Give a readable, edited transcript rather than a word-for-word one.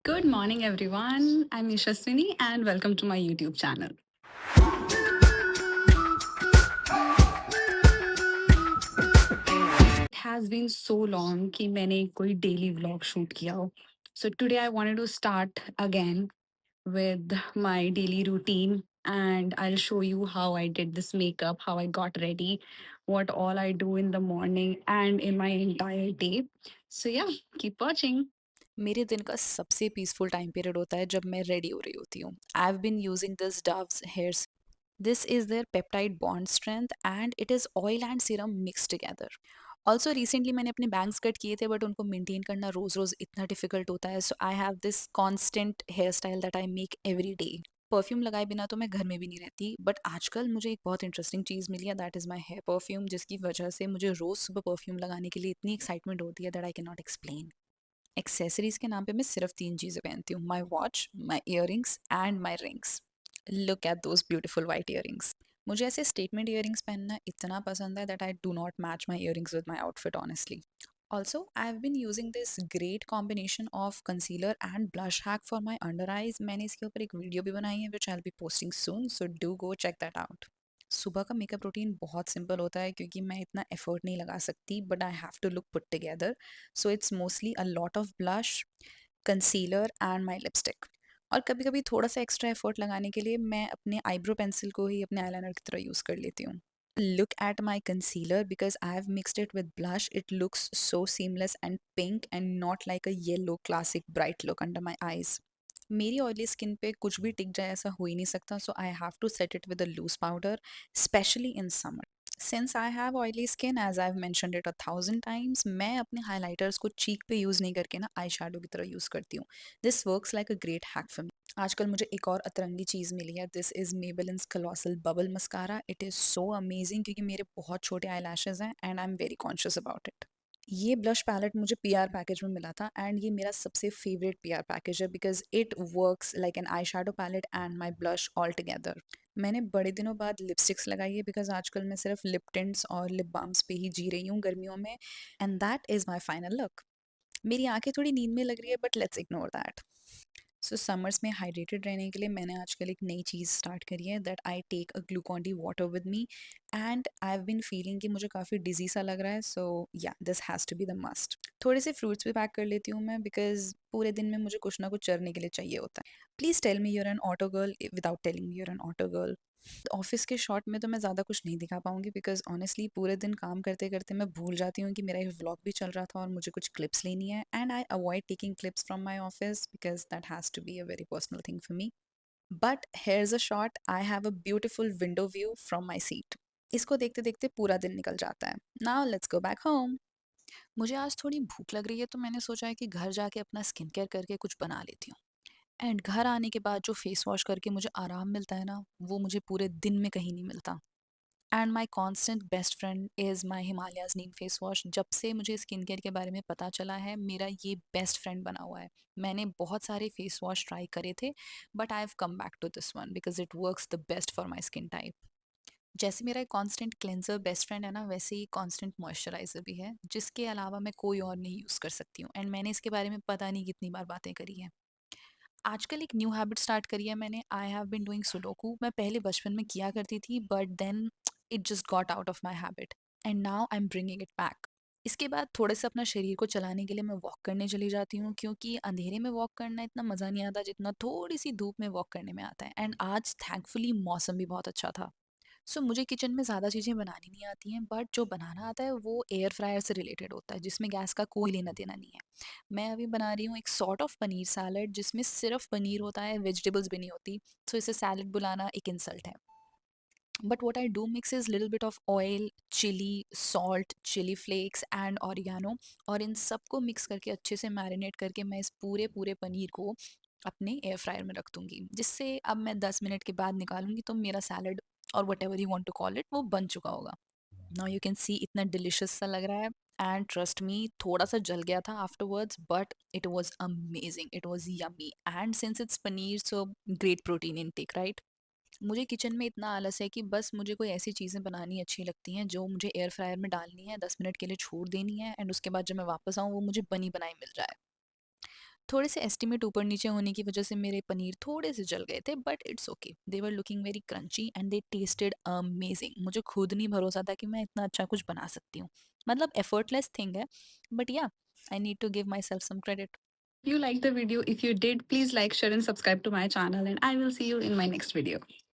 Good morning, everyone. I'm Yashaswini, and welcome to my YouTube channel. It has been so long कि मैंने कोई daily vlog shoot किया हो. So today I wanted to start again with my daily routine, and I'll show you how I did this makeup, how I got ready, what all I do in the morning and in my entire day. So yeah, keep watching. मेरे दिन का सबसे peaceful time period होता है जब मैं ready हो रही होती हूँ। I have been using this Dove's hair. This is their peptide bond strength and it is oil and serum mix together. Also recently मैंने अपने बैंग्स कट किए थे बट उनको मेंटेन करना रोज रोज इतना डिफिकल्ट होता है, so I have this constant hair style that I make every day. Perfume लगाए बिना तो मैं घर में भी नहीं रहती, बट आजकल मुझे एक बहुत इंटरेस्टिंग चीज़ मिली है, that is my hair perfume, जिसकी वजह से मुझे रोज़ सुबह परफ्यूम लगाने के लिए इतनी एक्साइटमेंट होती है that I can not explain. Accessories के नाम पे मैं सिर्फ 3 चीज़ें पहनती हूँ, my watch, my earrings and my rings. Look at those beautiful white earrings. मुझे ऐसे स्टेटमेंट इयररिंग्स पहनना इतना पसंद है that I do not match my earrings with my outfit honestly. Also I have been using this great combination of concealer and blush hack for my under eyes. मैंने इसके ऊपर एक वीडियो भी बनाई है which I will be posting soon, so do go check that out. सुबह का makeup routine बहुत सिंपल होता है क्योंकि मैं इतना एफर्ट नहीं लगा सकती, but I have to look put together. So it's mostly a lot of blush, concealer and my lipstick. और कभी कभी थोड़ा सा एक्स्ट्रा एफर्ट लगाने के लिए मैं अपने आईब्रो पेंसिल को ही अपने आईलाइनर की तरह यूज़ कर लेती हूँ। Look at my concealer because I have mixed it with blush. It looks so seamless and pink and not like a yellow classic bright look under my eyes. मेरी oily skin पे कुछ भी टिक जाए ऐसा हो ही नहीं सकता, so I have to set it with a loose powder, specially in summer. Since I have oily skin, as I have mentioned it 1000 times, मैं अपने हाइलाइटर्स को चीक पे यूज़ नहीं करके ना आई शेडो की तरह यूज़ करती हूँ। This works like a great hack for me. आजकल मुझे एक और अतरंगी चीज़ मिली है, this is Maybelline's colossal bubble mascara. It is so amazing क्योंकि मेरे बहुत छोटे आई लैशेज़ हैं and I am very conscious about it. ये ब्लश पैलेट मुझे पीआर पैकेज में मिला था एंड ये मेरा सबसे फेवरेट पीआर पैकेज है because it works like an eye shadow palette and my blush all together. मैंने बड़े दिनों बाद लिपस्टिक्स लगाई है बिकॉज आजकल मैं सिर्फ लिप टिंट्स और लिप बाम्स पे ही जी रही हूँ गर्मियों में, and that is my final look. मेरी आंखें थोड़ी नींद में लग रही है but let's ignore that. So summers में हाइड्रेटेड रहने के लिए मैंने आजकल एक नई चीज़ स्टार्ट करी है, that I take a Glucon D water with me. And I have been feeling कि मुझे काफ़ी डिजी सा लग रहा है, so yeah this has to be the must. थोड़े से फ्रूट्स भी पैक कर लेती हूँ मैं बिकॉज पूरे दिन में मुझे कुछ ना कुछ चरने के लिए चाहिए होता है। Please tell me you're an auto girl without telling me you're an auto girl. Office के शॉट में तो मैं ज़्यादा कुछ नहीं दिखा पाऊंगी बिकॉज ऑनेस्टली पूरे दिन काम करते करते मैं भूल जाती हूँ कि मेरा एक व्लॉग भी चल रहा था और मुझे कुछ क्लिप्स लेनी है, and I avoid taking clips from my office because that has to be a very personal thing for me. But here's a shot, I have a beautiful window view from my seat. इसको देखते देखते पूरा दिन निकल जाता है। Now let's go back home. मुझे आज थोड़ी भूख लग रही है तो मैंने सोचा है कि घर जाके अपना स्किन केयर करके कुछ बना लेती हूँ। एंड घर आने के बाद जो फेस वॉश करके मुझे आराम मिलता है ना, वो मुझे पूरे दिन में कहीं नहीं मिलता। And my constant best friend is my Himalayas Neem face wash. जब से मुझे स्किन केयर के बारे में पता चला है, मेरा ये बेस्ट फ्रेंड बना हुआ है। मैंने बहुत सारे फेस वॉश ट्राई करे थे but I have come back to this one because it works the best for my skin type. जैसे मेरा एक कॉन्स्टेंट क्लेंजर बेस्ट फ्रेंड है ना, वैसे ही कॉन्स्टेंट मॉइस्चराइज़र भी है जिसके अलावा मैं कोई और नहीं यूज़ कर सकती हूँ। एंड मैंने इसके बारे में पता नहीं कितनी बार बातें करी हैं। आजकल एक न्यू हैबिट स्टार्ट करी है मैंने, I have been doing sudoku. मैं पहले बचपन में किया करती थी but then it just got out of my habit and now I am bringing it back. इसके बाद थोड़े से अपना शरीर को चलाने के लिए मैं वॉक करने चली जाती हूँ क्योंकि अंधेरे में वॉक करना इतना मज़ा नहीं आता जितना थोड़ी सी धूप में वॉक करने में आता है। एंड आज थैंकफुली मौसम भी बहुत अच्छा था। सो मुझे किचन में ज़्यादा चीज़ें बनानी नहीं आती हैं बट जो बनाना आता है वो एयर फ्रायर से रिलेटेड होता है जिसमें गैस का कोई लेना देना नहीं है। मैं अभी बना रही हूँ एक सॉर्ट ऑफ पनीर सैलड जिसमें सिर्फ पनीर होता है, वेजिटेबल्स भी नहीं होती। सो इसे सैलड बुलाना एक इंसल्ट है। But what I do mix is little bit of oil, chili, salt, chili flakes and oregano, और इन सबको मिक्स करके अच्छे से मैरिनेट करके मैं इस पूरे पूरे पनीर को अपने एयर फ्रायर में रख दूंगी, जिससे अब मैं 10 मिनट के बाद निकालूंगी तो मेरा सैलड और whatever you want to call it वो बन चुका होगा। नाउ यू कैन सी इतना डिलिशियस सा लग रहा है। एंड ट्रस्ट मी, थोड़ा सा जल गया था afterwards but it was amazing, it was yummy, and since it's paneer so great protein intake, right. मुझे किचन में इतना आलस है कि बस मुझे कोई ऐसी चीज़ें बनानी अच्छी लगती हैं जो मुझे एयर फ्रायर में डालनी है, 10 मिनट के लिए छोड़ देनी है, एंड उसके बाद जब मैं वापस आऊँ वो मुझे बनी बनाई मिल जाए। थोड़े से एस्टीमेट ऊपर-नीचे होने की वजह से मेरे पनीर थोड़े से जल गए थे, but it's okay. They were looking very crunchy and they tested amazing. मुझे खुद नहीं भरोसा था कि मैं इतना अच्छा कुछ बना सकती हूँ। मतलब एफर्टलेस थिंग है, but yeah I need to give myself some credit. If you liked the video, if you did, please like, share, and subscribe to my channel. And I will see you in my next video.